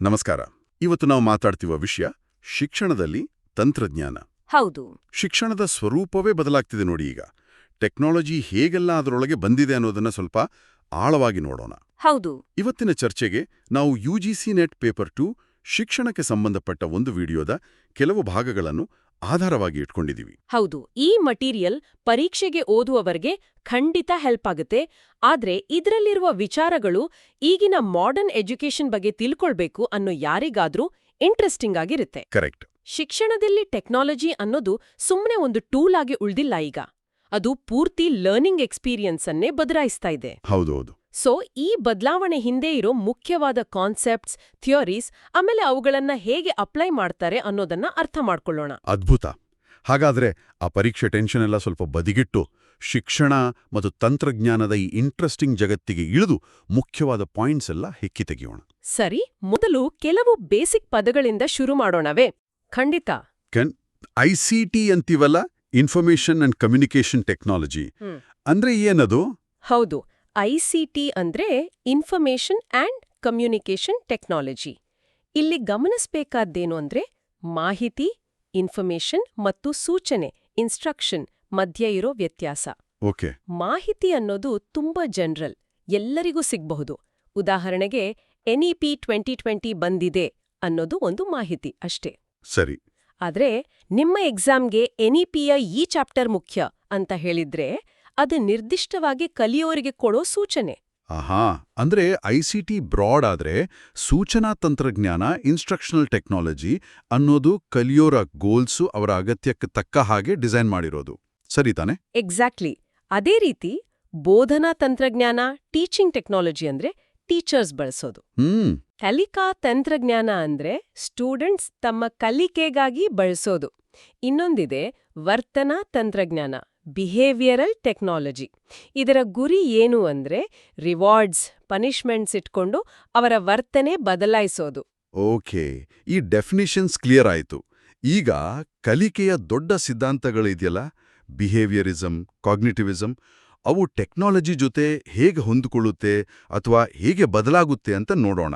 ನಮಸ್ಕಾರ. ಇವತ್ತು ನಾವು ಮಾತಾಡ್ತಿರುವ ವಿಷಯ ಶಿಕ್ಷಣದಲ್ಲಿ ತಂತ್ರಜ್ಞಾನ. ಹೌದು. ಶಿಕ್ಷಣದ ಸ್ವರೂಪವೇ ಬದಲಾಗ್ತಿದೆ ನೋಡಿ ಈಗ. ಟೆಕ್ನಾಲಜಿ ಹೇಗೆಲ್ಲ ಅದರೊಳಗೆ ಬಂದಿದೆ ಅನ್ನೋದನ್ನ ಸ್ವಲ್ಪ ಆಳವಾಗಿ ನೋಡೋಣ. ಹೌದು. ಇವತ್ತಿನ ಚರ್ಚೆಗೆ ನಾವು ಯುಜಿಸಿ ನೆಟ್ ಪೇಪರ್ 2 ಶಿಕ್ಷಣಕ್ಕೆ ಸಂಬಂಧಪಟ್ಟ ಒಂದು ವಿಡಿಯೋದ ಕೆಲವು ಭಾಗಗಳನ್ನು ಆಧಾರವಾಗಿ ಇಟ್ಕೊಂಡಿದ್ದೀವಿ. ಹೌದು, ಈ ಮಟೀರಿಯಲ್ ಪರೀಕ್ಷೆಗೆ ಓದುವವರಿಗೆ ಖಂಡಿತ ಹೆಲ್ಪ್ ಆಗುತ್ತೆ. ಆದ್ರೆ ಇದರಲ್ಲಿರುವ ವಿಚಾರಗಳು ಈಗಿನ ಮಾಡರ್ನ್ ಎಜುಕೇಷನ್ ಬಗ್ಗೆ ತಿಳ್ಕೊಳ್ಬೇಕು ಅನ್ನೋ ಯಾರಿಗಾದ್ರೂ ಇಂಟ್ರೆಸ್ಟಿಂಗ್ ಆಗಿರುತ್ತೆ. ಕರೆಕ್ಟ್. ಶಿಕ್ಷಣದಲ್ಲಿ ಟೆಕ್ನಾಲಜಿ ಅನ್ನೋದು ಸುಮ್ಮನೆ ಒಂದು ಟೂಲ್ ಆಗಿ ಉಳ್ದಿಲ್ಲ ಈಗ. ಅದು ಪೂರ್ತಿ ಲರ್ನಿಂಗ್ ಎಕ್ಸ್ಪೀರಿಯನ್ಸ್ ಅನ್ನೇ ಬದಲಾಯಿಸ್ತಾ ಇದೆ. ಹೌದೌದು. ಸೊ ಈ ಬದಲಾವಣೆ ಹಿಂದೆ ಇರೋ ಮುಖ್ಯವಾದ ಕಾನ್ಸೆಪ್ಟ್ಸ್, ಥಿಯರೀಸ್, ಆಮೇಲೆ ಅವುಗಳನ್ನ ಹೇಗೆ ಅಪ್ಲೈ ಮಾಡ್ತಾರೆ ಅನ್ನೋದನ್ನ ಅರ್ಥ ಮಾಡ್ಕೊಳ್ಳೋಣ. ಅದ್ಭುತ. ಹಾಗಾದ್ರೆ ಆ ಪರೀಕ್ಷೆ ಟೆನ್ಷನ್ ಎಲ್ಲ ಸ್ವಲ್ಪ ಬದಿಗಿಟ್ಟು ಶಿಕ್ಷಣ ಮತ್ತು ತಂತ್ರಜ್ಞಾನದ ಈ ಇಂಟ್ರೆಸ್ಟಿಂಗ್ ಜಗತ್ತಿಗೆ ಇಳಿದು ಮುಖ್ಯವಾದ ಪಾಯಿಂಟ್ಸ್ ಎಲ್ಲ ಹೆಕ್ಕಿ ತೆಗೆಯೋಣ. ಸರಿ, ಮೊದಲು ಕೆಲವು ಬೇಸಿಕ್ ಪದಗಳಿಂದ ಶುರು ಮಾಡೋಣವೇ? ಖಂಡಿತ. ICT ಅಂತೀವಲ್ಲ, ಇನ್ಫಾರ್ಮೇಷನ್ ಅಂಡ್ ಕಮ್ಯುನಿಕೇಷನ್ ಟೆಕ್ನಾಲಜಿ ಅಂದ್ರೆ ಏನದು? ಹೌದು, ICT ಅಂದ್ರೆ ಇನ್ಫಾರ್ಮೇಷನ್ ಅಂಡ್ ಕಮ್ಯುನಿಕೇಷನ್ ಟೆಕ್ನಾಲಜಿ. ಇಲ್ಲಿ ಗಮನಿಸಬೇಕಾದ್ದೇನು ಅಂದ್ರೆ ಮಾಹಿತಿ, ಇನ್ಫಾರ್ಮೇಷನ್ ಮತ್ತು ಸೂಚನೆ, ಇನ್ಸ್ಟ್ರಕ್ಷನ್ ಮಧ್ಯೆ ಇರೋ ವ್ಯತ್ಯಾಸ. ಓಕೆ. ಮಾಹಿತಿ ಅನ್ನೋದು ತುಂಬಾ ಜನರಲ್, ಎಲ್ಲರಿಗೂ ಸಿಗಬಹುದು. ಉದಾಹರಣೆಗೆ NEP 2020 ಬಂದಿದೆ ಅನ್ನೋದು ಒಂದು ಮಾಹಿತಿ ಅಷ್ಟೇ. ಸರಿ. ಆದ್ರೆ ನಿಮ್ಮ ಎಕ್ಸಾಮ್ಗೆ NEPಯ ಈ ಚಾಪ್ಟರ್ ಮುಖ್ಯ ಅಂತ ಹೇಳಿದ್ರೆ ಅದು ನಿರ್ದಿಷ್ಟವಾಗಿ ಕಲಿಯೋರಿಗೆ ಕೊಡೋ ಸೂಚನೆ. ಆಹಾ, ಅಂದ್ರೆ ICT ಬ್ರಾಡ್ ಆದ್ರೆ ಸೂಚನಾ ತಂತ್ರಜ್ಞಾನ, ಇನ್ಸ್ಟ್ರಕ್ಷನಲ್ ಟೆಕ್ನಾಲಜಿ ಅನ್ನೋದು ಕಲಿಯೋರ ಗೋಲ್ಸು, ಅವರ ಅಗತ್ಯಕ್ಕೆ ತಕ್ಕ ಹಾಗೆ ಡಿಸೈನ್ ಮಾಡಿರೋದು. ಸರಿ ತಾನೆ? ಎಕ್ಸಾಕ್ಟ್ಲಿ. ಅದೇ ರೀತಿ ಬೋಧನಾ ತಂತ್ರಜ್ಞಾನ, ಟೀಚಿಂಗ್ ಟೆಕ್ನಾಲಜಿ ಅಂದ್ರೆ ಟೀಚರ್ಸ್ ಬಳಸೋದು. ಕಲಿಕಾ ತಂತ್ರಜ್ಞಾನ ಅಂದ್ರೆ ಸ್ಟೂಡೆಂಟ್ಸ್ ತಮ್ಮ ಕಲಿಕೆಗಾಗಿ ಬಳಸೋದು. ಇನ್ನೊಂದಿದೆ ವರ್ತನಾ ತಂತ್ರಜ್ಞಾನ, ಬಿಹೇವಿಯರಲ್ ಟೆಕ್ನಾಲಜಿ. ಇದರ ಗುರಿ ಏನು ಅಂದ್ರೆ ರಿವಾರ್ಡ್ಸ್, ಪನಿಷ್ಮೆಂಟ್ಸ್ ಇಟ್ಕೊಂಡು ಅವರ ವರ್ತನೆ ಬದಲಾಯಿಸೋದು. ಓಕೆ, ಈ ಡೆಫಿನಿಷನ್ಸ್ ಕ್ಲಿಯರ್ ಆಯಿತು. ಈಗ ಕಲಿಕೆಯ ದೊಡ್ಡ ಸಿದ್ಧಾಂತಗಳಿದೆಯಲ್ಲ, ಬಿಹೇವಿಯರಿಸಮ್, ಕಾಗ್ನಿಟಿವಿಸಮ್, ಅವು ಟೆಕ್ನಾಲಜಿ ಜೊತೆ ಹೇಗೆ ಹೊಂದಿಕೊಳ್ಳುತ್ತೆ ಅಥವಾ ಹೇಗೆ ಬದಲಾಗುತ್ತೆ ಅಂತ ನೋಡೋಣ.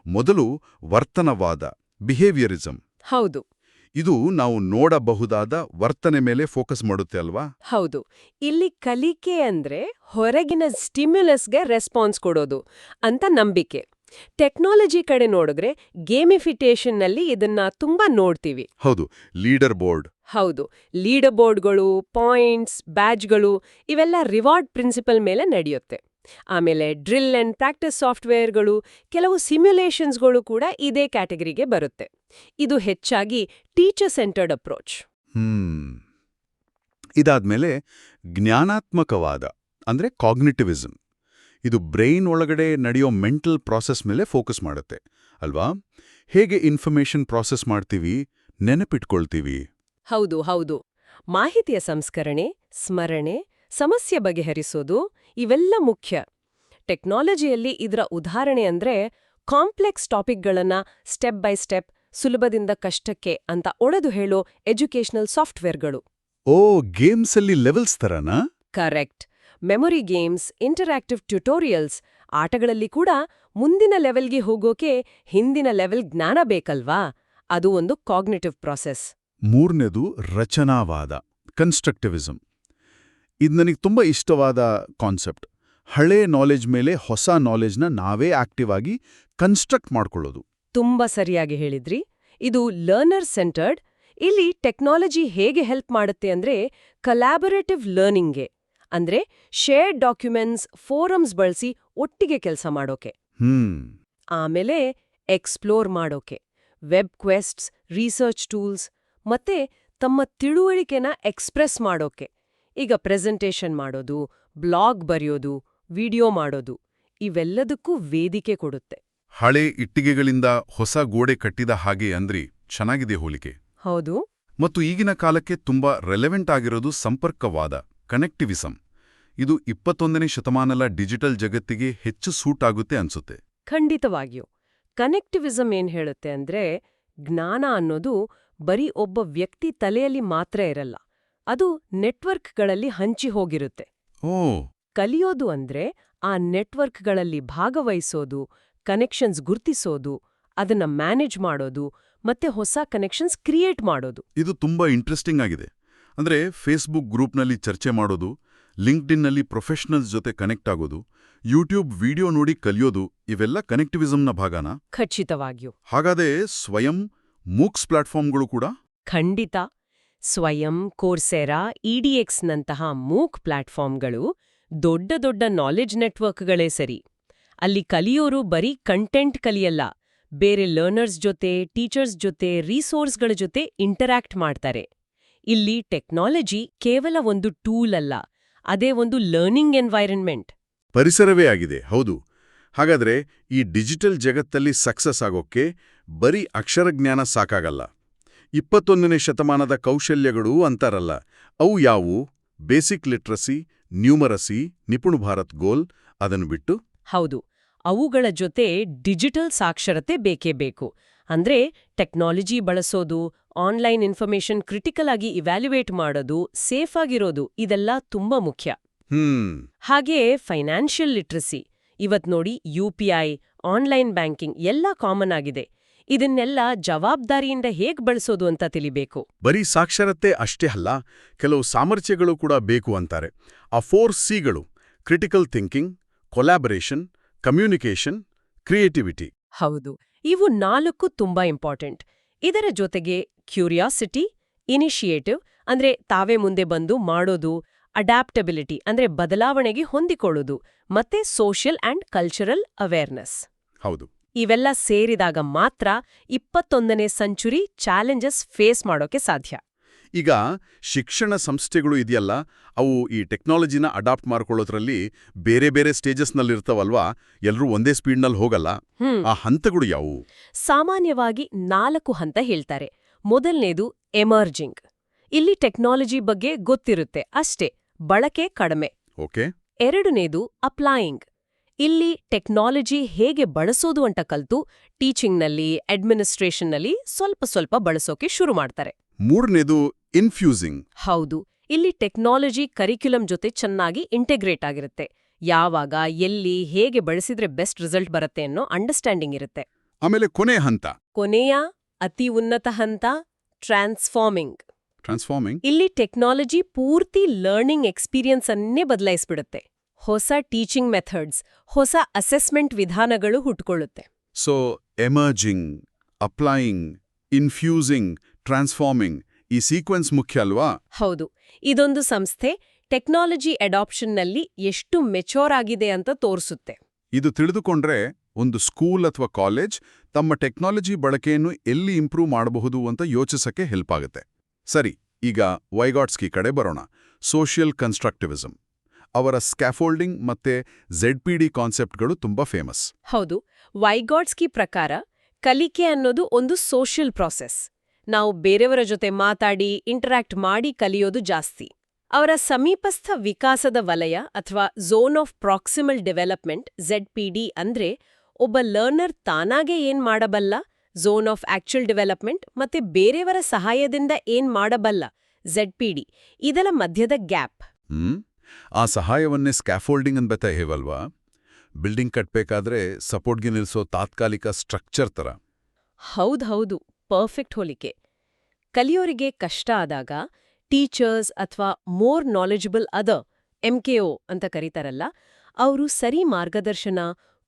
ಮೊದಲು ವರ್ತನವಾದ, ಬಿಹೇವಿಯರಿಸಮ್. ಹೌದು. ಇದು ನಾವು ನೋಡಬಹುದಾದ ವರ್ತನೆ ಮೇಲೆ ಫೋಕಸ್ ಮಾಡುತ್ತೆ ಅಲ್ವಾ? ಹೌದು. ಇಲ್ಲಿ ಕಲಿಕೆ ಅಂದ್ರೆ ಹೊರಗಿನ ಸ್ಟಿಮ್ಯುಲಸ್ಗೆ ರೆಸ್ಪಾನ್ಸ್ ಕೊಡೋದು ಅಂತ ನಂಬಿಕೆ. ಟೆಕ್ನಾಲಜಿ ಕಡೆ ನೋಡಿದ್ರೆ ಗೇಮಿಫಿಟೇಷನ್ನಲ್ಲಿ ಇದನ್ನ ತುಂಬಾ ನೋಡ್ತೀವಿ. ಹೌದು, ಲೀಡರ್ ಬೋರ್ಡ್. ಹೌದು, ಲೀಡರ್ ಬೋರ್ಡ್ಗಳು, ಪಾಯಿಂಟ್ಸ್, ಬ್ಯಾಡ್ಜ್ಗಳು ಇವೆಲ್ಲ ರಿವಾರ್ಡ್ ಪ್ರಿನ್ಸಿಪಲ್ ಮೇಲೆ ನಡೆಯುತ್ತೆ. ಆಮೇಲೆ ಡ್ರಿಲ್ ಅಂಡ್ ಪ್ರಾಕ್ಟೀಸ್ ಸಾಫ್ಟ್ವೇರ್ಗಳು, ಕೆಲವು ಸಿಮ್ಯುಲೇಷನ್ಸ್ಗಳು ಕೂಡ ಇದೇ ಕ್ಯಾಟಗರಿಗೆ ಬರುತ್ತೆ. ಇದು ಹೆಚ್ಚಾಗಿ ಟೀಚರ್ ಸೆಂಟರ್ಡ್ ಅಪ್ರೋಚ್. ಇದಾದ್ಮೇಲೆ ಜ್ಞಾನಾತ್ಮಕವಾದ ಅಂದ್ರೆ ಕಾಗ್ನಿಟಿವಿಸಮ್. ಇದು ಬ್ರೈನ್ ಒಳಗಡೆ ನಡೆಯೋ ಮೆಂಟಲ್ ಪ್ರಾಸೆಸ್ ಮೇಲೆ ಫೋಕಸ್ ಮಾಡುತ್ತೆ ಅಲ್ವಾ? ಹೇಗೆ ಇನ್ಫಾರ್ಮೇಷನ್ ಪ್ರಾಸೆಸ್ ಮಾಡ್ತೀವಿ, ನೆನಪಿಟ್ಕೊಳ್ತೀವಿ. ಹೌದು ಹೌದು. ಮಾಹಿತಿಯ ಸಂಸ್ಕರಣೆ, ಸ್ಮರಣೆ, ಸಮಸ್ಯೆ ಬಗೆಹರಿಸೋದು ಇವೆಲ್ಲ ಮುಖ್ಯ. ಟೆಕ್ನಾಲಜಿಯಲ್ಲಿ ಇದರ ಉದಾಹರಣೆ ಅಂದ್ರೆ ಕಾಂಪ್ಲೆಕ್ಸ್ ಟಾಪಿಕ್ಗಳನ್ನ ಸ್ಟೆಪ್ ಬೈ ಸ್ಟೆಪ್, ಸುಲಭದಿಂದ ಕಷ್ಟಕ್ಕೆ ಅಂತ ಒಡೆದು ಹೇಳೋ ಎಜುಕೇಷನಲ್ ಸಾಫ್ಟ್ವೇರ್ಗಳು. ಓ, ಗೇಮ್ಸ್ ಅಲ್ಲಿ ಲೆವೆಲ್ಸ್ ತರನಾ? Correct. Memory games, interactive tutorials, ಆಟಗಳಲ್ಲಿ ಕೂಡ ಮುಂದಿನ ಲೆವೆಲ್ಗೆ ಹೋಗೋಕೆ ಹಿಂದಿನ ಲೆವೆಲ್ ಜ್ಞಾನ ಬೇಕಲ್ವಾ? ಅದು ಒಂದು ಕಾಗ್ನಿಟಿವ್ ಪ್ರಾಸೆಸ್. ಮೂರನೇದು ರಚನಾವಾದ, ಕನ್ಸ್ಟ್ರಕ್ಟಿವಿಸಮ್. ಇದು ನನಗೆ ತುಂಬಾ ಇಷ್ಟವಾದ ಕಾನ್ಸೆಪ್ಟ್. ಹಳೆ ನಾಲೆಜ್ ಮೇಲೆ ಹೊಸ ನಾಲೆಜ್ನ ನಾವೇ ಆಕ್ಟಿವ್ ಆಗಿ ಕನ್ಸ್ಟ್ರಕ್ಟ್ ಮಾಡ್ಕೊಳ್ಳೋದು. ತುಂಬಾ ಸರಿಯಾಗಿ ಹೇಳಿದ್ರಿ. ಇದು ಲರ್ನರ್ ಸೆಂಟರ್ಡ್. ಇಲ್ಲಿ ಟೆಕ್ನಾಲಜಿ ಹೇಗೆ ಹೆಲ್ಪ್ ಮಾಡುತ್ತೆ ಅಂದ್ರೆ ಕಲಾಬರೇಟಿವ್ ಲರ್ನಿಂಗ್ಗೆ, ಅಂದ್ರೆ ಶೇರ್ಡ್ ಡಾಕ್ಯುಮೆಂಟ್ಸ್, ಫೋರಮ್ಸ್ ಬಳಸಿ ಒಟ್ಟಿಗೆ ಕೆಲಸ ಮಾಡೋಕೆ. ಆಮೇಲೆ ಎಕ್ಸ್ಪ್ಲೋರ್ ಮಾಡೋಕೆ, ವೆಬ್ ಕ್ವೆಸ್ಟ್ಸ್, ರಿಸರ್ಚ್ ಟೂಲ್ಸ್, ಮತ್ತೆ ತಮ್ಮ ತಿಳುವಳಿಕೆನ ಎಕ್ಸ್ಪ್ರೆಸ್ ಮಾಡೋಕೆ. ಈಗ ಪ್ರೆಸೆಂಟೇಷನ್ ಮಾಡೋದು, ಬ್ಲಾಗ್ ಬರೆಯೋದು, ವಿಡಿಯೋ ಮಾಡೋದು, ಇವೆಲ್ಲದಕ್ಕೂ ವೇದಿಕೆ ಕೊಡುತ್ತೆ. ಹಳೆ ಇಟ್ಟಿಗೆಗಳಿಂದ ಹೊಸ ಗೋಡೆ ಕಟ್ಟಿದ ಹಾಗೆ ಅಂದ್ರಿ, ಚೆನ್ನಾಗಿದೆ ಹೋಲಿಕೆ. ಹೌದು. ಮತ್ತು ಈಗಿನ ಕಾಲಕ್ಕೆ ತುಂಬಾ ರೆಲೆವೆಂಟ್ ಆಗಿರೋದು ಸಂಪರ್ಕವಾದ, ಕನೆಕ್ಟಿವಿಸಮ್. ಇದು 21ನೇ ಶತಮಾನದ ಡಿಜಿಟಲ್ ಜಗತ್ತಿಗೆ ಹೆಚ್ಚು ಸೂಟ್ ಆಗುತ್ತೆ ಅನ್ಸುತ್ತೆ. ಖಂಡಿತವಾಗಿಯೂ. ಕನೆಕ್ಟಿವಿಸಮ್ ಏನ್ ಹೇಳುತ್ತೆ ಅಂದ್ರೆ ಜ್ಞಾನ ಅನ್ನೋದು ಬರೀ ಒಬ್ಬ ವ್ಯಕ್ತಿ ತಲೆಯಲ್ಲಿ ಮಾತ್ರ ಇರಲ್ಲ, ಅದು ನೆಟ್ವರ್ಕ್ಗಳಲ್ಲಿ ಹಂಚಿ ಹೋಗಿರುತ್ತೆ. ಕಲಿಯೋದು ಅಂದ್ರೆ ಆ ನೆಟ್ವರ್ಕ್ಗಳಲ್ಲಿ ಭಾಗವಹಿಸೋದು, ಕನೆಕ್ಷನ್ಸ್ ಗುರ್ತಿಸೋದು, ಅದನ್ನ ಮ್ಯಾನೇಜ್ ಮಾಡೋದು ಮತ್ತೆ ಹೊಸ ಕನೆಕ್ಷನ್ಸ್ ಕ್ರಿಯೇಟ್ ಮಾಡೋದು. ಇದು ತುಂಬಾ ಇಂಟ್ರೆಸ್ಟಿಂಗ್ ಆಗಿದೆ. ಅಂದ್ರೆ ಫೇಸ್ಬುಕ್ ಗ್ರೂಪ್ನಲ್ಲಿ ಚರ್ಚೆ ಮಾಡೋದು, ಲಿಂಕ್ಡ್ಇನ್ನಲ್ಲಿ ಪ್ರೊಫೆಷನಲ್ಸ್ ಜೊತೆ ಕನೆಕ್ಟ್ ಆಗೋದು, ಯೂಟ್ಯೂಬ್ ವಿಡಿಯೋ ನೋಡಿ ಕಲಿಯೋದು, ಇವೆಲ್ಲ ಕನೆಕ್ಟಿವಿಸಂನ ಭಾಗನಾ? ಖಚಿತವಾಗಿಯೂ. ಹಾಗಾದ್ರೆ ಸ್ವಯಂ ಮೂಕ್ಸ್ ಪ್ಲಾಟ್ಫಾರ್ಮ್ಗಳು ಕೂಡ? ಖಂಡಿತ. ಸ್ವಯಂ, ಕೋರ್ಸೆರಾ, ಇಡಿಎಕ್ಸ್ನಂತಹ ಮೂಕ್ ಪ್ಲಾಟ್ಫಾರ್ಮ್ಗಳು ದೊಡ್ಡ ದೊಡ್ಡ ನಾಲೆಡ್ಜ್ ನೆಟ್ವರ್ಕ್ಗಳೇ ಸರಿ. ಅಲ್ಲಿ ಕಲಿಯೋರು ಬರೀ ಕಂಟೆಂಟ್ ಕಲಿಯಲ್ಲ, ಬೇರೆ ಲರ್ನರ್ಸ್ ಜೊತೆ, ಟೀಚರ್ಸ್ ಜೊತೆ, ರಿಸೋರ್ಸ್ಗಳ ಜೊತೆ ಇಂಟರಾಕ್ಟ್ ಮಾಡ್ತಾರೆ. ಇಲ್ಲಿ ಟೆಕ್ನಾಲಜಿ ಕೇವಲ ಒಂದು ಟೂಲ್ ಅಲ್ಲ, ಅದೇ ಒಂದು ಲರ್ನಿಂಗ್ ಎನ್ವೈರನ್ಮೆಂಟ್. ಪರಿಸರವೇ ಆಗಿದೆ. ಹೌದು. ಹಾಗಾದ್ರೆ ಈ ಡಿಜಿಟಲ್ ಜಗತ್ತಲ್ಲಿ ಸಕ್ಸಸ್ ಆಗೋಕ್ಕೆ ಬರೀ ಅಕ್ಷರಜ್ಞಾನ ಸಾಕಾಗಲ್ಲ. 21ನೇ ಶತಮಾನದ ಕೌಶಲ್ಯಗಳು ಅಂತಾರಲ್ಲ, ಅವು ಯಾವುವು? ಬೇಸಿಕ್ ಲಿಟ್ರಸಿ, ನ್ಯೂಮರಸಿ, ನಿಪುಣ ಭಾರತ್ ಗೋಲ್, ಅದನ್ನು ಬಿಟ್ಟು? ಹೌದು, ಅವುಗಳ ಜೊತೆ ಡಿಜಿಟಲ್ ಸಾಕ್ಷರತೆ ಬೇಕೇ ಬೇಕು. ಅಂದ್ರೆ ಟೆಕ್ನಾಲಜಿ ಬಳಸೋದು, ಆನ್ಲೈನ್ ಇನ್ಫಾರ್ಮೇಷನ್ ಕ್ರಿಟಿಕಲ್ ಆಗಿ ಇವ್ಯಾಲ್ಯುಯೇಟ್ ಮಾಡೋದು, ಸೇಫ್ ಆಗಿರೋದು, ಇದೆಲ್ಲ ತುಂಬಾ ಮುಖ್ಯ. ಹಾಗೆಯೇ ಫೈನಾನ್ಷಿಯಲ್ ಲಿಟ್ರಸಿ. ಇವತ್ ನೋಡಿ UPI, ಆನ್ಲೈನ್ ಬ್ಯಾಂಕಿಂಗ್ ಎಲ್ಲ ಕಾಮನ್ ಆಗಿದೆ. ಇದನ್ನೆಲ್ಲ ಜವಾಬ್ದಾರಿಯಿಂದ ಹೇಗ್ ಬಳಸೋದು ಅಂತ ತಿಳಿಬೇಕು. ಬರೀ ಸಾಕ್ಷರತೆ ಅಷ್ಟೇ ಅಲ್ಲ, ಕೆಲವು ಸಾಮರ್ಥ್ಯಗಳು ಕೂಡ ಬೇಕು ಅಂತಾರೆ. ಆ 4 Cಗಳು: critical thinking, collaboration, communication, creativity. ಹೌದು, ಇವು 4 ತುಂಬಾ ಇಂಪಾರ್ಟೆಂಟ್. ಇದರ ಜೊತೆಗೆ ಕ್ಯೂರಿಯಾಸಿಟಿ, ಇನಿಷಿಯೇಟಿವ್ ಅಂದ್ರೆ ತಾವೇ ಮುಂದೆ ಬಂದು ಮಾಡೋದು, ಅಡ್ಯಾಪ್ಟಬಿಲಿಟಿ ಅಂದ್ರೆ ಬದಲಾವಣೆಗೆ ಹೊಂದಿಕೊಳ್ಳೋದು, ಮತ್ತೆ ಸೋಷಿಯಲ್ ಅಂಡ್ ಕಲ್ಚರಲ್ ಅವೇರ್ನೆಸ್. ಹೌದು. ಇವೆಲ್ಲ ಸೇರಿದಾಗ ಮಾತ್ರ 21ನೇ ಸೆಂಚುರಿ ಚಾಲೆಂಜಸ್ ಫೇಸ್ ಮಾಡೋಕೆ ಸಾಧ್ಯ. ಈಗ ಶಿಕ್ಷಣ ಸಂಸ್ಥೆಗಳು ಇದೆಯಲ್ಲ, ಅವು ಈ ಟೆಕ್ನಾಲಜಿನ ಅಡಾಪ್ಟ್ ಮಾಡ್ಕೊಳ್ಳೋದ್ರಲ್ಲಿ ಬೇರೆ ಬೇರೆ ಸ್ಟೇಜಸ್ನಲ್ಲಿರ್ತಾವಲ್ವಾ, ಎಲ್ಲರೂ ಒಂದೇ ಸ್ಪೀಡ್ನಲ್ಲಿ ಹೋಗಲ್ಲ. ಆ ಹಂತಗಳು ಯಾವುವು? ಸಾಮಾನ್ಯವಾಗಿ 4 ಹಂತ ಹೇಳ್ತಾರೆ. ಮೊದಲನೇದು ಎಮರ್ಜಿಂಗ್. ಇಲ್ಲಿ ಟೆಕ್ನಾಲಜಿ ಬಗ್ಗೆ ಗೊತ್ತಿರುತ್ತೆ ಅಷ್ಟೇ, ಬಳಕೆ ಕಡಿಮೆ. ಓಕೆ. ಎರಡನೇದು ಅಪ್ಲೈಯಿಂಗ್. ಇಲ್ಲಿ ಟೆಕ್ನಾಲಜಿ ಹೇಗೆ ಬಳಸೋದು ಅಂತ ಕಲ್ತು ಟೀಚಿಂಗ್ನಲ್ಲಿ, ಅಡ್ಮಿನಿಸ್ಟ್ರೇಷನ್ನಲ್ಲಿ ಸ್ವಲ್ಪ ಸ್ವಲ್ಪ ಬಳಸೋಕೆ ಶುರು ಮಾಡ್ತಾರೆ. ಮೂರನೇದು ಇನ್ಫ್ಯೂಸಿಂಗ್. ಹೌದು, ಇಲ್ಲಿ ಟೆಕ್ನಾಲಜಿ ಕರಿಕ್ಯುಲಮ್ ಜೊತೆ ಚೆನ್ನಾಗಿ ಇಂಟೆಗ್ರೇಟ್ ಆಗಿರುತ್ತೆ. ಯಾವಾಗ, ಎಲ್ಲಿ, ಹೇಗೆ ಬಳಸಿದ್ರೆ ಬೆಸ್ಟ್ ರಿಸಲ್ಟ್ ಬರುತ್ತೆ ಅನ್ನೋ ಅಂಡರ್ಸ್ಟ್ಯಾಂಡಿಂಗ್ ಇರುತ್ತೆ. ಆಮೇಲೆ ಕೊನೆ ಹಂತ, ಕೊನೆಯ ಅತಿ ಉನ್ನತ ಹಂತ ಟ್ರಾನ್ಸ್ಫಾರ್ಮಿಂಗ್. ಟ್ರಾನ್ಸ್ಫಾರ್ಮಿಂಗ್. ಇಲ್ಲಿ ಟೆಕ್ನಾಲಜಿ ಪೂರ್ತಿ ಲರ್ನಿಂಗ್ ಎಕ್ಸ್ಪೀರಿಯನ್ಸ್ ಅನ್ನೇ ಬದಲಾಯಿಸ್ಬಿಡುತ್ತೆ. ಹೊಸ ಟೀಚಿಂಗ್ ಮೆಥಡ್ಸ್, ಹೊಸ ಅಸೆಸ್ಮೆಂಟ್ ವಿಧಾನಗಳು ಹುಟ್ಕೊಳ್ಳುತ್ತೆ. ಸೊ ಎಮರ್ಜಿಂಗ್, ಅಪ್ಲೈಯಿಂಗ್, ಇನ್ಫ್ಯೂಸಿಂಗ್, ಟ್ರಾನ್ಸ್ಫಾರ್ಮಿಂಗ್, ಈ ಸೀಕ್ವೆನ್ಸ್ ಮುಖ್ಯ ಅಲ್ವಾ? ಹೌದು. ಇದೊಂದು ಸಂಸ್ಥೆ ಟೆಕ್ನಾಲಜಿ ಅಡಾಪ್ಷನ್ನಲ್ಲಿ ಎಷ್ಟು ಮೆಚೋರ್ ಆಗಿದೆ ಅಂತ ತೋರಿಸುತ್ತೆ. ಇದು ತಿಳಿದುಕೊಂಡ್ರೆ ಒಂದು ಸ್ಕೂಲ್ ಅಥವಾ ಕಾಲೇಜ್ ತಮ್ಮ ಟೆಕ್ನಾಲಜಿ ಬಳಕೆಯನ್ನು ಎಲ್ಲಿ ಇಂಪ್ರೂವ್ ಮಾಡಬಹುದು ಅಂತ ಯೋಚಿಸಕ್ಕೆ ಹೆಲ್ಪ್ ಆಗುತ್ತೆ. ಸರಿ, ಈಗ ವೈಗಾಟ್ಸ್ಕಿ ಕಡೆ ಬರೋಣ. ಸೋಷಿಯಲ್ ಕನ್ಸ್ಟ್ರಕ್ಟಿವಿಸಂ. ಅವರ ಸ್ಕ್ಯಾಫೋಲ್ಡಿಂಗ್ ಮತ್ತೆ ZPD ಕಾನ್ಸೆಪ್ಟ್ಗಳು ತುಂಬಾ ಫೇಮಸ್. ಹೌದು, ವೈಗಾಟ್ಸ್ಕಿ ಪ್ರಕಾರ ಕಲಿಕೆ ಅನ್ನೋದು ಒಂದು ಸೋಷಿಯಲ್ ಪ್ರಾಸೆಸ್. ನಾವು ಬೇರೆಯವರ ಜೊತೆ ಮಾತಾಡಿ, ಇಂಟರಾಕ್ಟ್ ಮಾಡಿ ಕಲಿಯೋದು ಜಾಸ್ತಿ. ಅವರ ಸಮೀಪಸ್ಥ ವಿಕಾಸದ ವಲಯ ಅಥವಾ zone of proximal development ZPD ಅಂದ್ರೆ ಒಬ್ಬ ಲರ್ನರ್ ತಾನಾಗೆ ಏನ್ ಮಾಡಬಲ್ಲ, ಝೋನ್ ಆಫ್ ಆಕ್ಚುಯಲ್ ಡೆವಲಪ್ಮೆಂಟ್ ಮತ್ತೆ ಬೇರೆಯವರ ಸಹಾಯದಿಂದ ಏನ್ ಮಾಡಬಲ್ಲ ZPD, ಇದರ ಮಧ್ಯದ ಗ್ಯಾಪ್. ಆ ಸಹಾಯವನ್ನೇ ಸ್ಕ್ಯಾಫೋಲ್ಡಿಂಗ್ ಅನ್ಬತ್ತಾ ಹೇವಲ್ವಾ? ಬಿಲ್ಡಿಂಗ್ ಕಟ್ಬೇಕಾದ್ರೆ ಸಪೋರ್ಟ್ಗೆ ನಿಲ್ಲಿಸೋ ತಾತ್ಕಾಲಿಕ ಸ್ಟ್ರಕ್ಚರ್ ತರ. ಹೌದು, ಪರ್ಫೆಕ್ಟ್ ಹೋಲಿಕೆ. ಕಲಿಯೋರಿಗೆ ಕಷ್ಟ ಆದಾಗ ಟೀಚರ್ಸ್ ಅಥವಾ ಮೋರ್ ನಾಲೆಜಬಲ್ MKO ಅಂತ ಕರೀತಾರಲ್ಲ, ಅವರು ಸರಿ ಮಾರ್ಗದರ್ಶನ,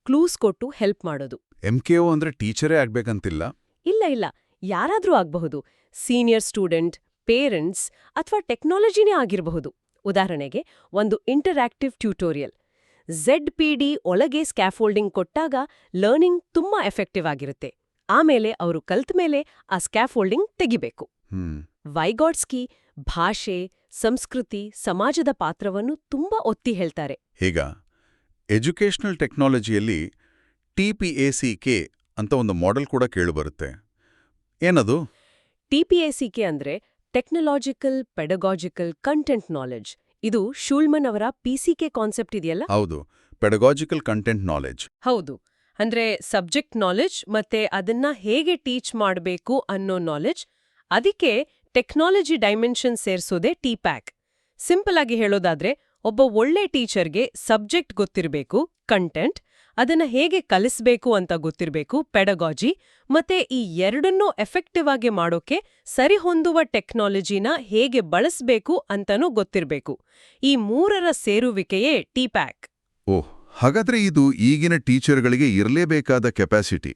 ಕ್ಲೂಸ್ ಕೊಟ್ಟು ಹೆಲ್ಪ್ ಮಾಡೋದು. MKO ಅಂದ್ರೆ ಟೀಚರೇ ಆಗ್ಬೇಕಂತಿಲ್ಲ. ಇಲ್ಲ, ಯಾರಾದ್ರೂ ಆಗಬಹುದು. ಸೀನಿಯರ್ ಸ್ಟೂಡೆಂಟ್, ಪೇರೆಂಟ್ಸ್ ಅಥವಾ ಟೆಕ್ನಾಲಜಿನೇ ಆಗಿರಬಹುದು. ಉದಾಹರಣೆಗೆ ಒಂದು ಇಂಟರಾಕ್ಟಿವ್ ಟ್ಯೂಟೋರಿಯಲ್. ZPD ಒಳಗೆ ಸ್ಕ್ಯಾಫೋಲ್ಡಿಂಗ್ ಕೊಟ್ಟಾಗ ಲರ್ನಿಂಗ್ ತುಂಬಾ ಎಫೆಕ್ಟಿವ್ ಆಗಿರುತ್ತೆ. ಆಮೇಲೆ ಅವರು ಕಲ್ತ ಮೇಲೆ ಆ ಸ್ಕ್ಯಾಫೋಲ್ಡಿಂಗ್ ತೆಗಿಬೇಕು. ವೈಗಾಟ್ಸ್ಕಿ ಭಾಷೆ, ಸಂಸ್ಕೃತಿ, ಸಮಾಜದ ಪಾತ್ರವನ್ನು ತುಂಬಾ ಒತ್ತಿ ಹೇಳ್ತಾರೆ. ಹೀಗ ಎಜುಕೇಷನಲ್ ಟೆಕ್ನಾಲಜಿಯಲ್ಲಿ TPACK ಅಂತ ಒಂದು ಮಾಡೆಲ್ ಕೂಡ ಕೇಳಿಬರುತ್ತೆ. ಏನದು? TPACK ಅಂದ್ರೆ ಟೆಕ್ನಾಲಜಿಕಲ್ ಪೆಡಗಾಜಿಕಲ್ ಕಂಟೆಂಟ್ ನಾಲೆಡ್ಜ್. ಇದು ಶೂಲ್ಮನ್ ಅವರ PCK ಕಾನ್ಸೆಪ್ಟ್ ಇದೆಯಲ್ಲ? ಹೌದು, ಪೆಡಗಾಜಿಕಲ್ ಕಂಟೆಂಟ್ ನಾಲೆಡ್ಜ್. ಹೌದು, ಅಂದ್ರೆ ಸಬ್ಜೆಕ್ಟ್ ನಾಲೆಡ್ಜ್ ಮತ್ತೆ ಅದನ್ನ ಹೇಗೆ ಟೀಚ್ ಮಾಡಬೇಕು ಅನ್ನೋ ನಾಲೆಡ್ಜ್. ಅದಕ್ಕೆ ಟೆಕ್ನಾಲಜಿ ಡೈಮೆನ್ಷನ್ ಸೇರ್ಸೋದೇ TPACK. ಸಿಂಪಲ್ ಆಗಿ ಹೇಳೋದಾದ್ರೆ, ಒಬ್ಬ ಒಳ್ಳೆ ಟೀಚರ್ಗೆ ಸಬ್ಜೆಕ್ಟ್ ಗೊತ್ತಿರಬೇಕು, ಕಂಟೆಂಟ್, ಅದನ್ನ ಹೇಗೆ ಕಲಿಸ್ಬೇಕು ಅಂತ ಗೊತ್ತಿರಬೇಕು ಪೆಡಗಾಜಿ, ಮತ್ತೆ ಈ ಎರಡನ್ನೂ ಎಫೆಕ್ಟಿವ್ ಆಗಿ ಮಾಡೋಕೆ ಸರಿಹೊಂದುವ ಟೆಕ್ನಾಲಜಿನ ಹೇಗೆ ಬಳಸ್ಬೇಕು ಅಂತನೂ ಗೊತ್ತಿರಬೇಕು. ಈ ಮೂರರ ಸೇರುವಿಕೆಯೇ ಟಿಪ್ಯಾಕ್. ಓಹ್, ಹಾಗಾದ್ರೆ ಇದು ಈಗಿನ ಟೀಚರ್ಗಳಿಗೆ ಇರಲೇಬೇಕಾದ ಕೆಪಾಸಿಟಿ.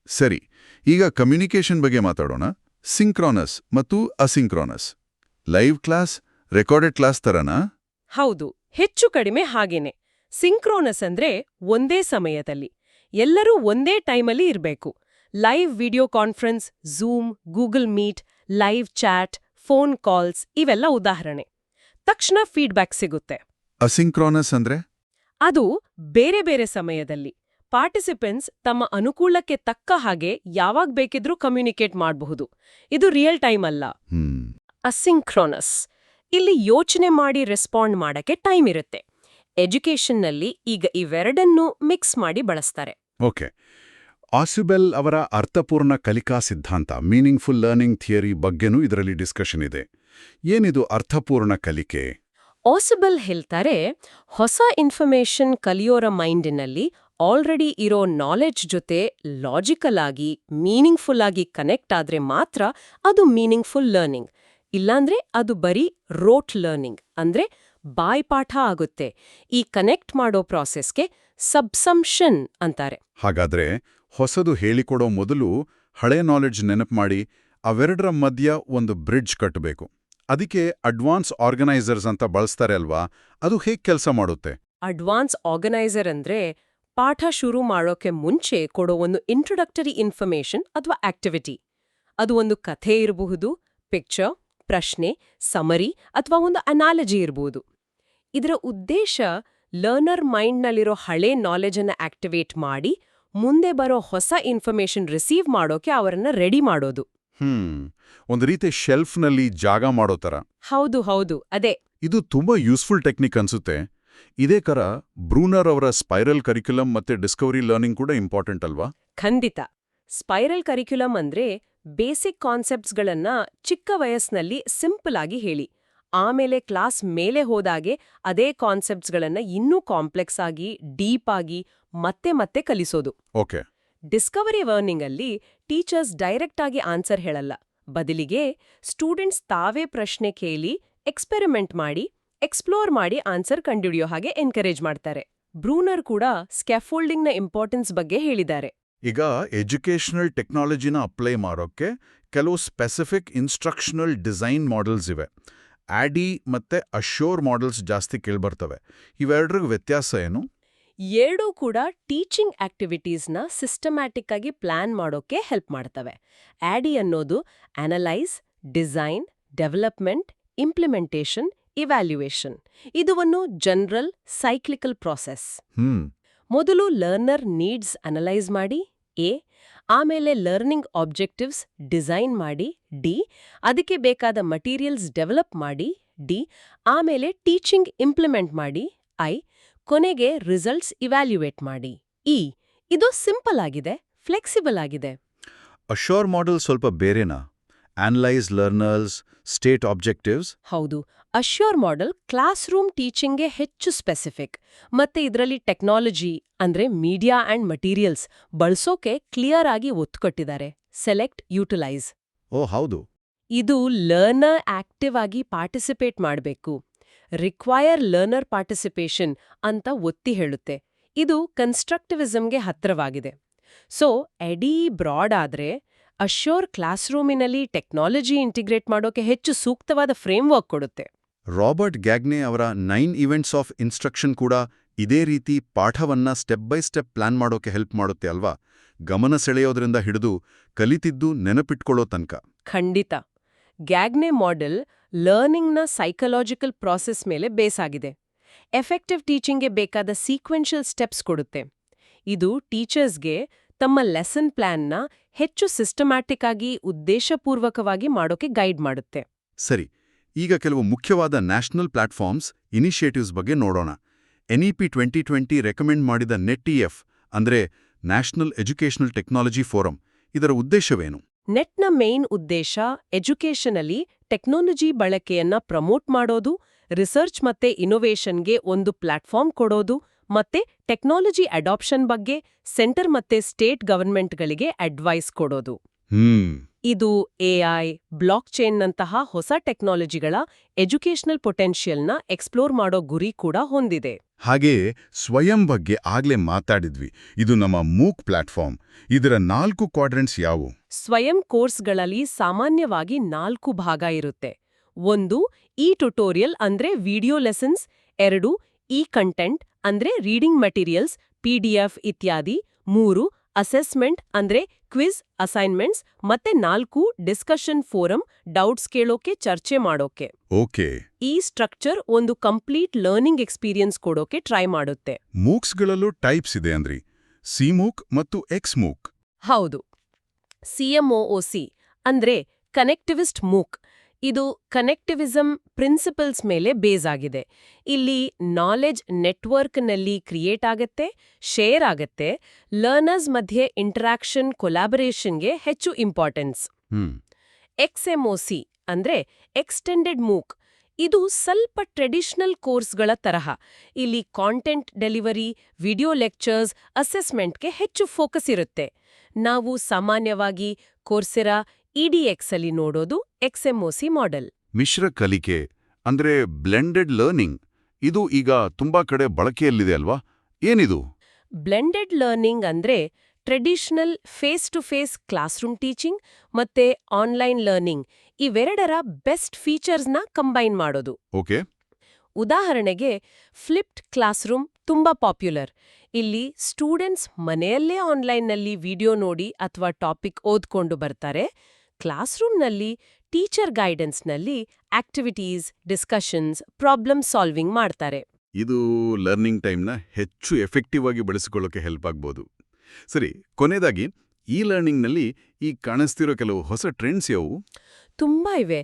ಸರಿ, ಈಗ ಕಮ್ಯುನಿಕೇಷನ್ ಬಗ್ಗೆ ಮಾತಾಡೋಣ. ಸಿಂಕ್ರಾನಸ್ ಮತ್ತು asynchronous. Live class, recorded class ತರನಾ? ಹೌದು, ಹೆಚ್ಚು ಕಡಿಮೆ ಹಾಗೇನೆ. ಸಿಂಕ್ರೋನಸ್ ಅಂದ್ರೆ ಒಂದೇ ಸಮಯದಲ್ಲಿ ಎಲ್ಲರೂ ಒಂದೇ ಟೈಮಲ್ಲಿ ಇರಬೇಕು. Live video conference, Zoom, Google Meet, live chat, phone calls ಇವೆಲ್ಲ ಉದಾಹರಣೆ. ತಕ್ಷಣ ಫೀಡ್ಬ್ಯಾಕ್ ಸಿಗುತ್ತೆ. ಅಸಿಂಕ್ರಾನಸ್ ಅಂದ್ರೆ? ಅದು ಬೇರೆ ಬೇರೆ ಸಮಯದಲ್ಲಿ ಪಾರ್ಟಿಸಿಪೆಂಟ್ಸ್ ತಮ್ಮ ಅನುಕೂಲಕ್ಕೆ ತಕ್ಕ ಹಾಗೆ ಯಾವಾಗ ಬೇಕಿದ್ರೂ ಕಮ್ಯುನಿಕೇಟ್ ಮಾಡಬಹುದು. ಇದು ರಿಯಲ್ ಟೈಮ್ ಅಲ್ಲ. ಅಸಿಂಕ್ರೋನಸ್ ಇಲ್ಲಿ ಯೋಚನೆ ಮಾಡಿ ರೆಸ್ಪಾಂಡ್ ಮಾಡಕ್ಕೆ ಟೈಮ್ ಇರುತ್ತೆ. ಎಜುಕೇಷನ್ನಲ್ಲಿ ಈಗ ಇವೆರಡನ್ನೂ ಮಿಕ್ಸ್ ಮಾಡಿ ಬಳಸ್ತಾರೆ. ಓಕೆ. ಆಸ್ಯುಬೆಲ್ ಅವರ ಅರ್ಥಪೂರ್ಣ ಕಲಿಕಾ ಸಿದ್ಧಾಂತ, ಮೀನಿಂಗ್ಫುಲ್ ಲರ್ನಿಂಗ್ ಥಿಯರಿ ಬಗ್ಗೆನೂ ಇದರಲ್ಲಿ ಡಿಸ್ಕಷನ್ ಇದೆ. ಏನಿದು ಅರ್ಥಪೂರ್ಣ ಕಲಿಕೆ? ಆಸ್ಯುಬೆಲ್ ಹೇಳ್ತಾರೆ, ಹೊಸ ಇನ್ಫಾರ್ಮೇಷನ್ ಕಲಿಯೋರ ಮೈಂಡಿನಲ್ಲಿ ಆಲ್ರೆಡಿ ಇರೋ ನಾಲೆಡ್ಜ್ ಜೊತೆ ಲಾಜಿಕಲ್ ಆಗಿ, ಮೀನಿಂಗ್ಫುಲ್ ಆಗಿ ಕನೆಕ್ಟ್ ಆದ್ರೆ ಮಾತ್ರ ಅದು ಮೀನಿಂಗ್ಫುಲ್ ಲರ್ನಿಂಗ್. ಇಲ್ಲಾಂದ್ರೆ ಅದು ಬರೀ ರೋಟ್ ಲರ್ನಿಂಗ್, ಅಂದ್ರೆ ಬಾಯ್ಪಾಠ ಆಗುತ್ತೆ. ಈ ಕನೆಕ್ಟ್ ಮಾಡೋ ಪ್ರಾಸೆಸ್ಗೆ ಸಬ್ಸಂಪ್ಷನ್ ಅಂತಾರೆ. ಹಾಗಾದ್ರೆ ಹೊಸದು ಹೇಳಿಕೊಡೋ ಮೊದಲು ಹಳೆ ನಾಲೆಡ್ಜ್ ನೆನಪು ಮಾಡಿ ಅವೆರಡರ ಮಧ್ಯ ಒಂದು ಬ್ರಿಡ್ಜ್ ಕಟ್ಟಬೇಕು. ಅದಕ್ಕೆ ಅಡ್ವಾನ್ಸ್ ಆರ್ಗನೈಸರ್ಸ್ ಅಂತ ಬಳಸ್ತಾರೆ ಅಲ್ವಾ? ಅದು ಹೇಗೆ ಕೆಲಸ ಮಾಡುತ್ತೆ? ಅಡ್ವಾನ್ಸ್ ಆರ್ಗನೈಸರ್ ಅಂದ್ರೆ ಪಾಠ ಶುರು ಮಾಡೋಕೆ ಮುಂಚೆ ಕೊಡೋ ಒಂದು ಇಂಟ್ರೊಡಕ್ಟರಿ ಇನ್ಫಾರ್ಮೇಷನ್ ಅಥವಾ ಆಕ್ಟಿವಿಟಿ. ಅದು ಒಂದು ಕಥೆ ಇರಬಹುದು, ಪಿಕ್ಚರ್, ಪ್ರಶ್ನೆ, ಸಮರಿ ಅಥವಾ ಒಂದು ಅನಾಲಜಿ ಇರಬಹುದು. ಇದರ ಉದ್ದೇಶ ಲರ್ನರ್ ಮೈಂಡ್ನಲ್ಲಿರೋ ಹಳೆ ನಾಲೆಜನ್ನ ಆಕ್ಟಿವೇಟ್ ಮಾಡಿ ಮುಂದೆ ಬರೋ ಹೊಸ ಇನ್ಫಾರ್ಮೇಷನ್ ರಿಸೀವ್ ಮಾಡೋಕೆ ಅವರನ್ನ ರೆಡಿ ಮಾಡೋದು. ಒಂದು ರೀತಿ ಶೆಲ್ಫ್ನಲ್ಲಿ ಜಾಗ ಮಾಡೋ ಥರ. ಹೌದು ಹೌದು, ಅದೇ. ಇದು ತುಂಬಾ ಯೂಸ್ಫುಲ್ ಟೆಕ್ನಿಕ್ ಅನ್ಸುತ್ತೆ. ಇದೇ ಕರ ಬ್ರೂನರ್ ಅವರ ಸ್ಪೈರಲ್ ಕರಿಕ್ಯುಲಮ್ ಮತ್ತೆ ಡಿಸ್ಕವರಿ ಲರ್ನಿಂಗ್ ಕೂಡ ಇಂಪಾರ್ಟೆಂಟ್ ಅಲ್ವಾ? ಖಂಡಿತ. ಸ್ಪೈರಲ್ ಕರಿಕ್ಯುಲಮ್ ಅಂದ್ರೆ ಬೇಸಿಕ್ ಕಾನ್ಸೆಪ್ಟ್ಸ್ಗಳನ್ನ ಚಿಕ್ಕ ವಯಸ್ಸಿನಲ್ಲಿ ಸಿಂಪಲ್ ಆಗಿ ಹೇಳಿ, ಆಮೇಲೆ ಕ್ಲಾಸ್ ಮೇಲೆ ಹೋದಾಗೆ ಅದೇ ಕಾನ್ಸೆಪ್ಟ್ಸ್ಗಳನ್ನ ಇನ್ನೂ ಕಾಂಪ್ಲೆಕ್ಸ್ ಆಗಿ, ಡೀಪ್ ಆಗಿ ಮತ್ತೆ ಮತ್ತೆ ಕಲಿಸೋದು. ಓಕೆ. ಡಿಸ್ಕವರಿ ಲರ್ನಿಂಗ್ ಅಲ್ಲಿ ಟೀಚರ್ಸ್ ಡೈರೆಕ್ಟ್ ಆಗಿ ಆನ್ಸರ್ ಹೇಳಲ್ಲ. ಬದಲಿಗೆ ಸ್ಟೂಡೆಂಟ್ಸ್ ತಾವೇ ಪ್ರಶ್ನೆ ಕೇಳಿ, ಎಕ್ಸ್ಪೆರಿಮೆಂಟ್ ಮಾಡಿ, ಎಕ್ಸ್ಪ್ಲೋರ್ ಮಾಡಿ ಆನ್ಸರ್ ಕಂಡುಹಿಡಿಯೋ ಹಾಗೆ ಎನ್ಕರೇಜ್ ಮಾಡ್ತಾರೆ. ಬ್ರೂನರ್ ಕೂಡ ಸ್ಕ್ಯಾಫೋಲ್ಡಿಂಗ್ನ ಇಂಪಾರ್ಟೆನ್ಸ್ ಬಗ್ಗೆ ಹೇಳಿದ್ದಾರೆ. ಈಗ ಎಜುಕೇಷನಲ್ ಟೆಕ್ನಾಲಜಿನ ಅಪ್ಲೈ ಮಾಡೋಕ್ಕೆ ಕೆಲವು ಸ್ಪೆಸಿಫಿಕ್ ಇನ್ಸ್ಟ್ರಕ್ಷನಲ್ ಡಿಸೈನ್ ಮಾಡೆಲ್ಸ್ ಇವೆ. ಆಡಿ ಮತ್ತೆ ಅಶ್ಯೂರ್ ಮಾಡೆಲ್ಸ್ ಜಾಸ್ತಿ ಕೇಳ್ಬರ್ತವೆ. ಇವೆರಡ್ರಿಗೂ ವ್ಯತ್ಯಾಸ ಏನು? ಎರಡೂ ಕೂಡ ಟೀಚಿಂಗ್ ಆಕ್ಟಿವಿಟೀಸ್ನ ಸಿಸ್ಟಮ್ಯಾಟಿಕ್ ಆಗಿ ಪ್ಲಾನ್ ಮಾಡೋಕೆ ಹೆಲ್ಪ್ ಮಾಡ್ತವೆ. ಆಡಿ ಅನ್ನೋದು analyse, design, development, implementation, evaluation. ಇದು ಒಂದು ಜನರಲ್ ಸೈಕ್ಲಿಕಲ್ ಪ್ರಾಸೆಸ್. ಮೊದಲು ಲರ್ನರ್ ನೀಡ್ಸ್ ಅನಲೈಸ್ ಮಾಡಿ, ಎ. ಆಮೇಲೆ ಲರ್ನಿಂಗ್ ಆಬ್ಜೆಕ್ಟಿವ್ಸ್ ಡಿಸೈನ್ ಮಾಡಿ, ಡಿ. ಅದಕ್ಕೆ ಬೇಕಾದ ಮಟೀರಿಯಲ್ಸ್ ಡೆವಲಪ್ ಮಾಡಿ, ಡಿ. ಆಮೇಲೆ ಟೀಚಿಂಗ್ ಇಂಪ್ಲಿಮೆಂಟ್ ಮಾಡಿ, ಐ. ಕೊನೆಗೆ ರಿಸಲ್ಟ್ಸ್ ಇವ್ಯಾಲ್ಯೂಯೇಟ್ ಮಾಡಿ, ಇ. ಇದು ಸಿಂಪಲ್ ಆಗಿದೆ, ಫ್ಲೆಕ್ಸಿಬಲ್ ಆಗಿದೆ. ಅಶ್ಯೂರ್ ಮಾಡೆಲ್ ಸ್ವಲ್ಪ ಬೇರೆನಾ? Analyse, learners, state objectives. ಹೌದು. ಅಶ್ಯೂರ್ ಮಾಡೆಲ್ ಕ್ಲಾಸ್ ರೂಮ್ ಟೀಚಿಂಗ್ಗೆ ಹೆಚ್ಚು ಸ್ಪೆಸಿಫಿಕ್, ಮತ್ತೆ ಇದರಲ್ಲಿ ಟೆಕ್ನಾಲಜಿ ಅಂದ್ರೆ ಮೀಡಿಯಾ ಅಂಡ್ ಮಟೀರಿಯಲ್ಸ್ ಬಳಸೋಕೆ ಕ್ಲಿಯರ್ ಆಗಿ ಒತ್ತು ಕೊಟ್ಟಿದ್ದಾರೆ. Select, utilise. ಓ ಹೌದು. ಇದು ಲರ್ನರ್ ಆಕ್ಟಿವ್ ಆಗಿ ಪಾರ್ಟಿಸಿಪೇಟ್ ಮಾಡಬೇಕು. ರಿಕ್ವೈರ್ ಲರ್ನರ್ ಪಾರ್ಟಿಸಿಪೇಷನ್ ಅಂತ ಒತ್ತಿ ಹೇಳುತ್ತೆ. ಇದು ಕನ್ಸ್ಟ್ರಕ್ಟಿವಿಸಮ್ಗೆ ಹತ್ರವಾಗಿದೆ. ಸೊ ಎಡಿ ಬ್ರಾಡ್ ಆದ್ರೆ ಅಶ್ಯೂರ್ ಕ್ಲಾಸ್ ರೂಮಿನಲ್ಲಿ ಟೆಕ್ನಾಲಜಿ ಇಂಟಿಗ್ರೇಟ್ ಮಾಡೋಕೆ ಹೆಚ್ಚು ಸೂಕ್ತವಾದ ಫ್ರೇಮ್ವರ್ಕ್ ಕೊಡುತ್ತೆ. ರಾಬರ್ಟ್ ಗ್ಯಾಗ್ನೆ ಅವರ 9 ಇವೆಂಟ್ಸ್ ಆಫ್ ಇನ್ಸ್ಟ್ರಕ್ಷನ್ ಕೂಡ ಇದೇ ರೀತಿ ಪಾಠವನ್ನ ಸ್ಟೆಪ್ ಬೈ ಸ್ಟೆಪ್ ಪ್ಲಾನ್ ಮಾಡೋಕೆ ಹೆಲ್ಪ್ ಮಾಡುತ್ತೆ ಅಲ್ವಾ? ಗಮನ ಸೆಳೆಯೋದ್ರಿಂದ ಹಿಡಿದು ಕಲಿತಿದ್ದು ನೆನಪಿಟ್ಕೊಳ್ಳೋ ತನಕ. ಖಂಡಿತ. ಗ್ಯಾಗ್ನೆ ಮಾಡೆಲ್ ಲರ್ನಿಂಗ್ನ ಸೈಕಲಾಜಿಕಲ್ ಪ್ರಾಸೆಸ್ ಮೇಲೆ ಬೇಸಾಗಿದೆ. ಎಫೆಕ್ಟಿವ್ ಟೀಚಿಂಗ್ಗೆ ಬೇಕಾದ ಸೀಕ್ವೆನ್ಷಿಯಲ್ ಸ್ಟೆಪ್ಸ್ ಕೊಡುತ್ತೆ. ಇದು ಟೀಚರ್ಸ್ಗೆ ತಮ್ಮ ಲೆಸನ್ ಪ್ಲಾನ್ನ ಹೆಚ್ಚು ಸಿಸ್ಟಮ್ಯಾಟಿಕ್ ಆಗಿ, ಉದ್ದೇಶಪೂರ್ವಕವಾಗಿ ಮಾಡೋಕೆ ಗೈಡ್ ಮಾಡುತ್ತೆ. ಸರಿ, ಈಗ ಕೆಲವು ಮುಖ್ಯವಾದ ನ್ಯಾಷನಲ್ ಪ್ಲಾಟ್ಫಾರ್ಮ್ಸ್, ಇನಿಷಿಯೇಟಿವ್ಸ್ ಬಗ್ಗೆ ನೋಡೋಣ. NEP 2020 ರೆಕಮೆಂಡ್ ಮಾಡಿದ ನೆಟ್-EF ಅಂದ್ರೆ ನ್ಯಾಷನಲ್ ಎಜುಕೇಷನಲ್ ಟೆಕ್ನಾಲಜಿ ಫೋರಂ, ಇದರ ಉದ್ದೇಶವೇನು? ನೆಟ್ನ ಮೇನ್ ಉದ್ದೇಶ ಎಜುಕೇಷನಲ್ಲಿ ಟೆಕ್ನಾಲಜಿ ಬಳಕೆಯನ್ನ ಪ್ರಮೋಟ್ ಮಾಡೋದು, ರಿಸರ್ಚ್ ಮತ್ತೆ ಇನೋವೇಷನ್ಗೆ ಒಂದು ಪ್ಲಾಟ್ಫಾರ್ಮ್ ಕೊಡೋದು ಮತ್ತೆ ಟೆಕ್ನಾಲಜಿ ಅಡಾಪ್ಷನ್ ಬಗ್ಗೆ ಸೆಂಟರ್ ಮತ್ತೆ ಸ್ಟೇಟ್ ಗವರ್ಮೆಂಟ್ಗಳಿಗೆ ಅಡ್ವೈಸ್ ಕೊಡೋದು. ಇದು ಎಐ, ಬ್ಲಾಕ್ ಚೈನ್ನಂತಹ ಹೊಸ ಟೆಕ್ನಾಲಜಿಗಳ ಎಜುಕೇಷನಲ್ ಪೊಟೆನ್ಷಿಯಲ್ನ ಎಕ್ಸ್ಪ್ಲೋರ್ ಮಾಡೋ ಗುರಿ ಕೂಡ ಹೊಂದಿದೆ. ಹಾಗೆಯೇ ಸ್ವಯಂ ಬಗ್ಗೆ ಆಗ್ಲೇ ಮಾತಾಡಿದ್ವಿ. ಇದು ನಮ್ಮ ಮೂಕ್ ಪ್ಲಾಟ್ಫಾರ್ಮ್. ಇದರ 4 ಕ್ವಾಡ್ರೆಂಟ್ಸ್ ಯಾವುವು? ಸ್ವಯಂ ಕೋರ್ಸ್ಗಳಲ್ಲಿ ಸಾಮಾನ್ಯವಾಗಿ 4 ಭಾಗ ಇರುತ್ತೆ. 1 ಇ ಟ್ಯುಟೋರಿಯಲ್ ಅಂದ್ರೆ ವಿಡಿಯೋ ಲೆಸನ್ಸ್, 2 ಇ ಕಂಟೆಂಟ್ ಅಂದ್ರೆ ರೀಡಿಂಗ್ ಮೆಟೀರಿಯಲ್ಸ್, PDF ಇತ್ಯಾದಿ, 3 ಅಸೆಸ್ಮೆಂಟ್ ಅಂದ್ರೆ ಕ್ವಿಜ್, ಅಸೈನ್ಮೆಂಟ್ಸ್, ಮತ್ತೆ 4 ಡಿಸ್ಕಷನ್ ಫೋರಂ, ಡೌಟ್ಸ್ ಕೇಳೋಕೆ, ಚರ್ಚೆ ಮಾಡೋಕೆ. ಓಕೆ. ಈ ಸ್ಟ್ರಕ್ಚರ್ ಒಂದು ಕಂಪ್ಲೀಟ್ ಲರ್ನಿಂಗ್ ಎಕ್ಸ್ಪೀರಿಯನ್ಸ್ ಕೊಡೋಕೆ ಟ್ರೈ ಮಾಡುತ್ತೆ. ಮೂಕ್ಸ್ಗಳಲ್ಲೂ ಟೈಪ್ಸ್ ಇದೆ ಅಂದ್ರಿ. ಸಿಮೂಕ್ ಮತ್ತು ಎಕ್ಸ್ಮೂಕ್. ಹೌದು. CMOOC ಅಂದ್ರೆ ಕನೆಕ್ಟಿವಿಸ್ಟ್ ಮೂಕ್. ಇದು ಕನೆಕ್ಟಿವಿಸಂ ಪ್ರಿನ್ಸಿಪಲ್ಸ್ ಮೇಲೆ ಬೇಸ್ ಆಗಿದೆ. ಇಲ್ಲಿ ನಾಲೆಡ್ಜ್ ನೆಟ್ವರ್ಕ್ನಲ್ಲಿ ಕ್ರಿಯೇಟ್ ಆಗತ್ತೆ, ಶೇರ್ ಆಗತ್ತೆ, ಲರ್ನರ್ಸ್ ಮಧ್ಯೆ ಇಂಟರಾಕ್ಷನ್, ಕೊಲಾಬರೇಷನ್ಗೆ ಹೆಚ್ಚು ಇಂಪಾರ್ಟೆನ್ಸ್. XMOC ಅಂದ್ರೆ ಎಕ್ಸ್ಟೆಂಡೆಡ್ ಮೂಕ್. ಇದು ಸ್ವಲ್ಪ ಟ್ರೆಡಿಷನಲ್ ಕೋರ್ಸ್ಗಳ ತರಹ. ಇಲ್ಲಿ ಕಾಂಟೆಂಟ್ ಡೆಲಿವರಿ, ವಿಡಿಯೋ ಲೆಕ್ಚರ್ಸ್, ಅಸೆಸ್ಮೆಂಟ್ಗೆ ಹೆಚ್ಚು ಫೋಕಸ್ ಇರುತ್ತೆ. ನಾವು ಸಾಮಾನ್ಯವಾಗಿ ಕೋರ್ಸೆರಾ, EDX ಅಲ್ಲಿ ನೋಡೋದು XMOC ಮಾಡೆಲ್. ಮಿಶ್ರ ಕಲಿಕೆ ಅಂದ್ರೆ ಬ್ಲೆಂಡೆಡ್ ಲರ್ನಿಂಗ್. ಇದು ಈಗ ತುಂಬಾ ಕಡೆ ಬಳಕೆಯಲ್ಲಿದೆ ಅಲ್ವಾ? ಏನಿದು? ಬ್ಲೆಂಡೆಡ್ ಲರ್ನಿಂಗ್ ಅಂದ್ರೆ traditional face to face classroom teaching ಮತ್ತೆ ಆನ್ಲೈನ್ ಲರ್ನಿಂಗ್ ಇವೆರಡರ ಬೆಸ್ಟ್ ಫೀಚರ್ಸ್ನ ಕಂಬೈನ್ ಮಾಡೋದು. ಓಕೆ. ಉದಾಹರಣೆಗೆ ಫ್ಲಿಪ್ಡ್ ಕ್ಲಾಸ್ರೂಮ್ ತುಂಬಾ ಪಾಪ್ಯುಲರ್. ಇಲ್ಲಿ ಸ್ಟೂಡೆಂಟ್ಸ್ ಮನೆಯಲ್ಲೇ ಆನ್ಲೈನ್ನಲ್ಲಿ ವಿಡಿಯೋ ನೋಡಿ ಅಥವಾ ಟಾಪಿಕ್ ಓದ್ಕೊಂಡು ಬರ್ತಾರೆ. ಕ್ಲಾಸ್ರೂಮ್ನಲ್ಲಿ ಟೀಚರ್ ಗೈಡೆನ್ಸ್ನಲ್ಲಿ ಆಕ್ಟಿವಿಟೀಸ್, ಡಿಸ್ಕಷನ್ಸ್, ಪ್ರಾಬ್ಲಮ್ ಸಾಲ್ವಿಂಗ್ ಮಾಡ್ತಾರೆ. ಇದು ಲರ್ನಿಂಗ್ ಟೈಮ್ನ ಹೆಚ್ಚು ಎಫೆಕ್ಟಿವ್ ಆಗಿ ಬಳಸಿಕೊಳ್ಳೋಕೆ ಹೆಲ್ಪ್ ಆಗ್ಬೋದು. ಸರಿ, ಕೊನೆಯದಾಗಿ ಈ ಲರ್ನಿಂಗ್ನಲ್ಲಿ ಈ ಕಾಣಿಸ್ತಿರೋ ಕೆಲವು ಹೊಸ ಟ್ರೆಂಡ್ಸ್ ಯಾವುವು? ತುಂಬಾ ಇವೆ.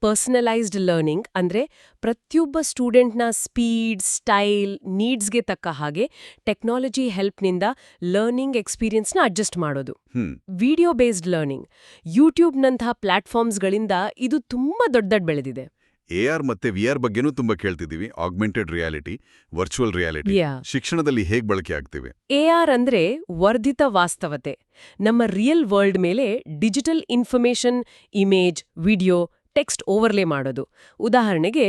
ಪರ್ಸನಲೈಸ್ಡ್ ಲರ್ನಿಂಗ್ ಅಂದ್ರೆ ಪ್ರತಿಯೊಬ್ಬ ಸ್ಟೂಡೆಂಟ್ನ ಸ್ಪೀಡ್, ಸ್ಟೈಲ್, ನೀಡ್ಸ್ಗೆ ತಕ್ಕ ಹಾಗೆ ಟೆಕ್ನಾಲಜಿ ಹೆಲ್ಪ್ನಿಂದ ಲರ್ನಿಂಗ್ ಎಕ್ಸ್ಪೀರಿಯನ್ಸ್ನ ಅಡ್ಜಸ್ಟ್ ಮಾಡೋದು. ವಿಡಿಯೋ ಬೇಸ್ಡ್ ಲರ್ನಿಂಗ್, ಯೂಟ್ಯೂಬ್ನಂತಹ ಪ್ಲಾಟ್ಫಾರ್ಮ್ಸ್ಗಳಿಂದ ಇದು ತುಂಬಾ ದೊಡ್ಡ ಬೆಳೆದಿದೆ. AR ಮತ್ತೆ VR ಬಗ್ಗೆನೂ ತುಂಬಾ ಕೇಳ್ತಿದ್ದೀವಿ. ಆಗ್ಮೆಂಟೆಡ್ ರಿಯಾಲಿಟಿ, ವರ್ಚುವಲ್ ರಿಯಾಲಿಟಿ ಶಿಕ್ಷಣದಲ್ಲಿ ಹೇಗೆ ಬಳಕೆ ಆಗ್ತಿವೆ? AR ಅಂದ್ರೆ ವರ್ಧಿತ ವಾಸ್ತವತೆ. ನಮ್ಮ ರಿಯಲ್ ವರ್ಲ್ಡ್ ಮೇಲೆ digital information, image, video, text overlay ಮಾಡೋದು. ಉದಾಹರಣೆಗೆ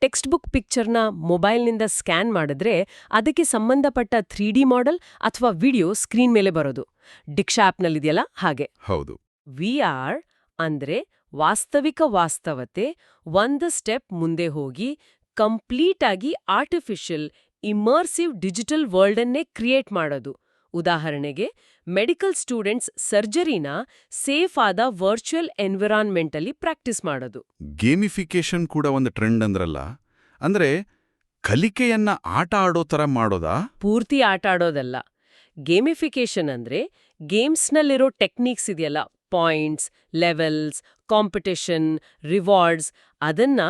ಟೆಕ್ಸ್ಟ್ ಬುಕ್ ಪಿಕ್ಚರ್ನ ಮೊಬೈಲ್ನಿಂದ ಸ್ಕ್ಯಾನ್ ಮಾಡಿದ್ರೆ ಅದಕ್ಕೆ ಸಂಬಂಧಪಟ್ಟ 3D ಮಾಡೆಲ್ ಅಥವಾ ವಿಡಿಯೋ ಸ್ಕ್ರೀನ್ ಮೇಲೆ ಬರೋದು. ಡಿಕ್ಷಾ ಆಪ್ನಲ್ಲಿದೆಯಲ್ಲ ಹಾಗೆ. ಹೌದು. VR ಅಂದ್ರೆ ವಾಸ್ತವಿಕ ವಾಸ್ತವತೆ ಒಂದು ಸ್ಟೆಪ್ ಮುಂದೆ ಹೋಗಿ ಕಂಪ್ಲೀಟ್ ಆಗಿ ಆರ್ಟಿಫಿಷಿಯಲ್, ಇಮರ್ಸಿವ್ ಡಿಜಿಟಲ್ ವರ್ಲ್ಡನ್ನೇ ಕ್ರಿಯೇಟ್ ಮಾಡೋದು. ಉದಾಹರಣೆಗೆ ಮೆಡಿಕಲ್ ಸ್ಟೂಡೆಂಟ್ಸ್ ಸರ್ಜರಿನ ಸೇಫ್ ಆದ ವರ್ಚುವಲ್ ಎನ್ವಿರಾನ್ಮೆಂಟಲ್ಲಿ ಪ್ರಾಕ್ಟೀಸ್ ಮಾಡೋದು. ಗೇಮಿಫಿಕೇಶನ್ ಕೂಡ ಒಂದು ಟ್ರೆಂಡ್ ಅಂದ್ರಲ್ಲ, ಅಂದ್ರೆ ಕಲಿಕೆಯನ್ನ ಆಟ ಆಡೋ ಥರ ಮಾಡೋದಾ? ಪೂರ್ತಿ ಆಟ ಆಡೋದಲ್ಲ. ಗೇಮಿಫಿಕೇಶನ್ ಅಂದ್ರೆ ಗೇಮ್ಸ್ನಲ್ಲಿರೋ ಟೆಕ್ನಿಕ್ಸ್ ಇದೆಯಲ್ಲ, ಪಾಯಿಂಟ್ಸ್, ಲೆವೆಲ್ಸ್, ಕಾಂಪಿಟೇಷನ್, ರಿವಾರ್ಡ್ಸ್, ಅದನ್ನ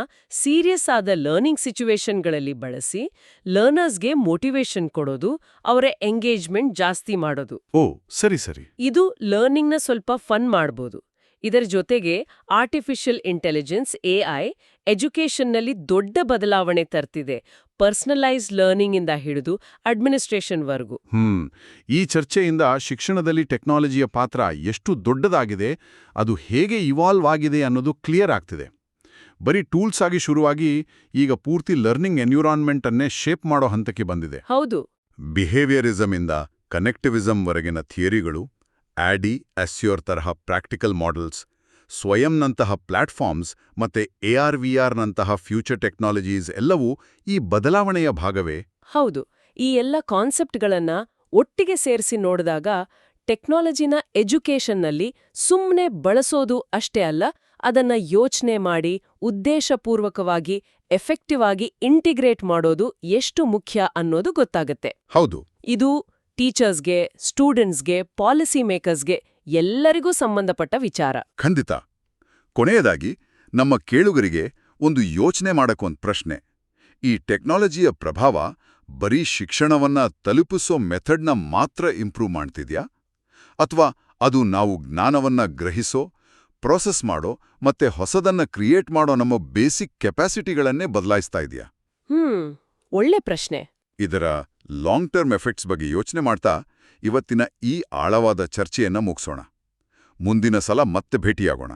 ಸೀರಿಯಸ್ ಆದ ಲರ್ನಿಂಗ್ ಸಿಚುವೇಶನ್ಗಳಲ್ಲಿ ಬಳಸಿ ಲರ್ನರ್ಸ್ಗೆ ಮೋಟಿವೇಶನ್ ಕೊಡೋದು, ಅವರ ಎಂಗೇಜ್ಮೆಂಟ್ ಜಾಸ್ತಿ ಮಾಡೋದು. ಓ, ಸರಿ ಸರಿ. ಇದು ಲರ್ನಿಂಗ್ನ ಸ್ವಲ್ಪ ಫನ್ ಮಾಡ್ಬೋದು. ಇದರ ಜೊತೆಗೆ ಆರ್ಟಿಫಿಷಿಯಲ್ ಇಂಟೆಲಿಜೆನ್ಸ್, AI, ಎಜುಕೇಷನ್ನಲ್ಲಿ ದೊಡ್ಡ ಬದಲಾವಣೆ ತರ್ತಿದೆ. ಪರ್ಸನಲೈಸ್ಡ್ ಲರ್ನಿಂಗ್ ಇಂದ ಹಿಡಿದು ಅಡ್ಮಿನಿಸ್ಟ್ರೇಷನ್ವರೆಗೂ. ಈ ಚರ್ಚೆಯಿಂದ ಶಿಕ್ಷಣದಲ್ಲಿ ಟೆಕ್ನಾಲಜಿಯ ಪಾತ್ರ ಎಷ್ಟು ದೊಡ್ಡದಾಗಿದೆ, ಅದು ಹೇಗೆ ಇವಾಲ್ವ್ ಆಗಿದೆ ಅನ್ನೋದು ಕ್ಲಿಯರ್ ಆಗ್ತಿದೆ. ಬರೀ ಟೂಲ್ಸ್ ಆಗಿ ಶುರುವಾಗಿ ಈಗ ಪೂರ್ತಿ ಲರ್ನಿಂಗ್ ಎನ್ವಿರಾನ್ಮೆಂಟ್ ಅನ್ನೇ ಶೇಪ್ ಮಾಡೋ ಹಂತಕ್ಕೆ ಬಂದಿದೆ. ಹೌದು. ಬಿಹೇವಿಯರಿಸಮ್ ಇಂದ ಕನೆಕ್ಟಿವಿಸಮ್ ವರೆಗಿನ ಥಿಯರಿಗಳು, ಆಡಿ, ಅಸ್ಯೂರ್ ತರಹ ಪ್ರಾಕ್ಟಿಕಲ್ ಮಾಡೆಲ್ಸ್, ಸ್ವಯಂನಂತಹ ಪ್ಲಾಟ್ಫಾರ್ಮ್ಸ್ ಮತ್ತೆ AR/VR ನಂತಹ ಫ್ಯೂಚರ್ ಟೆಕ್ನಾಲಜೀಸ್ ಎಲ್ಲವೂ ಈ ಬದಲಾವಣೆಯ ಭಾಗವೇ? ಹೌದು. ಈ ಎಲ್ಲ ಕಾನ್ಸೆಪ್ಟ್ಗಳನ್ನ ಒಟ್ಟಿಗೆ ಸೇರಿಸಿ ನೋಡಿದಾಗ ಟೆಕ್ನಾಲಜಿನ ಎಜುಕೇಷನ್ನಲ್ಲಿ ಸುಮ್ಮನೆ ಬಳಸೋದು ಅಷ್ಟೇ ಅಲ್ಲ, ಅದನ್ನ ಯೋಚನೆ ಮಾಡಿ ಉದ್ದೇಶಪೂರ್ವಕವಾಗಿ ಎಫೆಕ್ಟಿವ್ ಆಗಿ ಇಂಟಿಗ್ರೇಟ್ ಮಾಡೋದು ಎಷ್ಟು ಮುಖ್ಯ ಅನ್ನೋದು ಗೊತ್ತಾಗತ್ತೆ. ಹೌದು. ಇದು ಟೀಚರ್ಸ್ಗೆ, ಸ್ಟೂಡೆಂಟ್ಸ್ಗೆ, ಪಾಲಿಸಿ ಮೇಕರ್ಸ್ಗೆ ಎಲ್ಲರಿಗೂ ಸಂಬಂಧಪಟ್ಟ ವಿಚಾರ. ಖಂಡಿತ. ಕೊನೆಯದಾಗಿ ನಮ್ಮ ಕೇಳುಗರಿಗೆ ಒಂದು ಯೋಚನೆ ಮಾಡಕ್ಕೊಂದು ಪ್ರಶ್ನೆ. ಈ ಟೆಕ್ನಾಲಜಿಯ ಪ್ರಭಾವ ಬರೀ ಶಿಕ್ಷಣವನ್ನ ತಲುಪಿಸೋ ಮೆಥಡ್ನ ಮಾತ್ರ ಇಂಪ್ರೂವ್ ಮಾಡ್ತಿದ್ಯಾ? ಅಥವಾ ಅದು ನಾವು ಜ್ಞಾನವನ್ನ ಗ್ರಹಿಸೋ, ಪ್ರೋಸೆಸ್ ಮಾಡೋ ಮತ್ತೆ ಹೊಸದನ್ನ ಕ್ರಿಯೇಟ್ ಮಾಡೋ ನಮ್ಮ ಬೇಸಿಕ್ ಕೆಪಾಸಿಟಿಗಳನ್ನೇ ಬದಲಾಯಿಸ್ತಾ ಇದೆಯಾ? ಒಳ್ಳೆ ಪ್ರಶ್ನೆ. ಇದರ ಲಾಂಗ್ ಟರ್ಮ್ ಎಫೆಕ್ಟ್ಸ್ ಬಗ್ಗೆ ಯೋಚನೆ ಮಾಡ್ತಾ ಇವತ್ತಿನ ಈ ಆಳವಾದ ಚರ್ಚೆಯನ್ನ ಮುಗಿಸೋಣ. ಮುಂದಿನ ಸಲ ಮತ್ತೆ ಭೇಟಿಯಾಗೋಣ.